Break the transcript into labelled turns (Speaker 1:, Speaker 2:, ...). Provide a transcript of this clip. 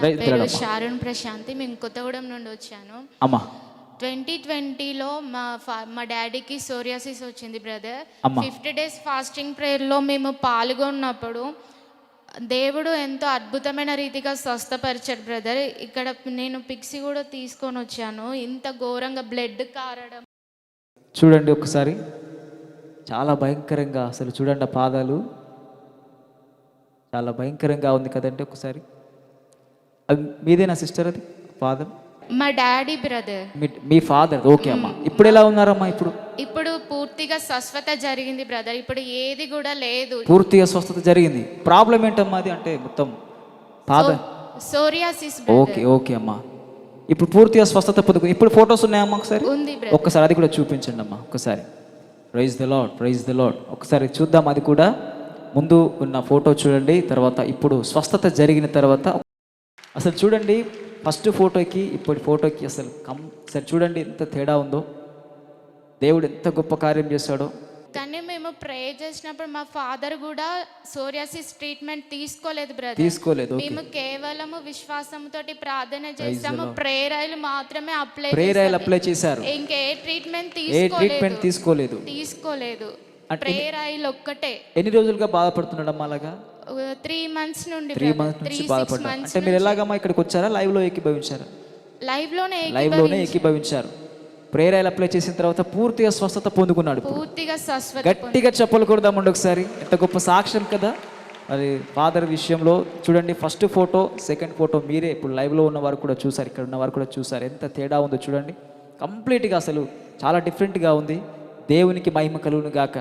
Speaker 1: నా పేరు షారుణ్ ప్రశాంతి. మేము కొత్తగూడెం నుండి వచ్చాను.
Speaker 2: అమ్మా
Speaker 1: 2020లో మా డాడీకి సోరియాసిస్ వచ్చింది బ్రదర్. 50 days ఫాస్టింగ్ ప్రేయర్లో మేము పాల్గొన్నప్పుడు దేవుడు ఎంతో అద్భుతమైన రీతిగా స్వస్థపరిచాడు బ్రదర్. ఇక్కడ నేను పిక్సీ కూడా తీసుకొని వచ్చాను. ఇంత ఘోరంగా బ్లడ్ కారడం
Speaker 2: చూడండి ఒకసారి, చాలా భయంకరంగా అసలు చూడండి ఆ పాదాలు చాలా భయంకరంగా ఉంది కదండి. ఒకసారి అది మీదేనా సిస్టర్? అది ఫాదర్?
Speaker 1: మా డాడీ బ్రదర్.
Speaker 2: మీ ఫాదర్? ఓకే అమ్మా. ఇప్పుడు ఎలా ఉన్నారమ్మా?
Speaker 1: ఇప్పుడు పూర్తిగా స్వస్థత జరిగింది బ్రదర్. ఇప్పుడు ఏది కూడా లేదు,
Speaker 2: పూర్తిగా స్వస్థత జరిగింది. ప్రాబ్లం ఏంటమ్మా అది? అంటే మొత్తం ఫాదర్
Speaker 1: సోరియాసిస్.
Speaker 2: ఓకే ఓకే అమ్మా. ఇప్పుడు పూర్తిగా స్వస్థత పొందుకు. ఇప్పుడు ఫొటోస్ ఉన్నాయమ్మా? ఒకసారి ఒక్కసారి అది కూడా చూపించండి అమ్మా. ఒకసారి praise the lord, praise the lord. ఒకసారి చూద్దాం అది కూడా. ముందు ఉన్న ఫోటో చూడండి, తర్వాత ఇప్పుడు స్వస్థత జరిగిన తర్వాత అసలు చూడండి. ఫస్ట్ ఫోటోకి ఇప్పుడు ఫోటోకి అసలు సరే చూడండి ఎంత తేడా ఉందో. దేవుడు ఎంత గొప్ప కార్యం చేశాడో.
Speaker 1: కానీ మేము ప్రే చేసినప్పుడు మా ఫాదర్ కూడా సోరియాసిస్ ట్రీట్మెంట్ తీసుకోలేదు బ్రదర్.
Speaker 2: తీసుకోలేదు.
Speaker 1: మేము కేవలం విశ్వాసంతో ప్రార్థన చేసాము. ప్రేయర్ ఆయిల్ మాత్రమే అప్లై చేశారు. ఇంకే ట్రీట్మెంట్ తీసుకోలేదు. ప్రేయర్ ఆయిల్ ఒక్కటే.
Speaker 2: ఎన్ని రోజులుగా బాధపడుతున్నాడమ్మా అలాగా?
Speaker 1: 3 months నుండి.
Speaker 2: 3 months నుంచి బాధపడ్డారు. అంటే మీరు ఎలాగమ్మా ఇక్కడికి వచ్చారా? లైవ్ లో ఏకీభవించారా?
Speaker 1: లైవ్ లోనే
Speaker 2: ఏకీభవించారు. ప్రేయర్ ఆయిల్ అప్లై చేసిన తర్వాత పూర్తిగా స్వస్థత పొందుకున్నాడు. గట్టిగా చెప్పలు కొడదామండి ఒకసారి. ఎంత గొప్ప సాక్ష్యం కదా అది ఫాదర్ విషయంలో. చూడండి ఫస్ట్ ఫోటో, సెకండ్ ఫోటో మీరే ఇప్పుడు లైవ్లో ఉన్న వారు కూడా చూసారు, ఇక్కడ ఉన్న వారు కూడా చూసారు. ఎంత తేడా ఉందో చూడండి. కంప్లీట్గా అసలు చాలా డిఫరెంట్గా ఉంది. దేవునికి మహిమ కలుగును గాక.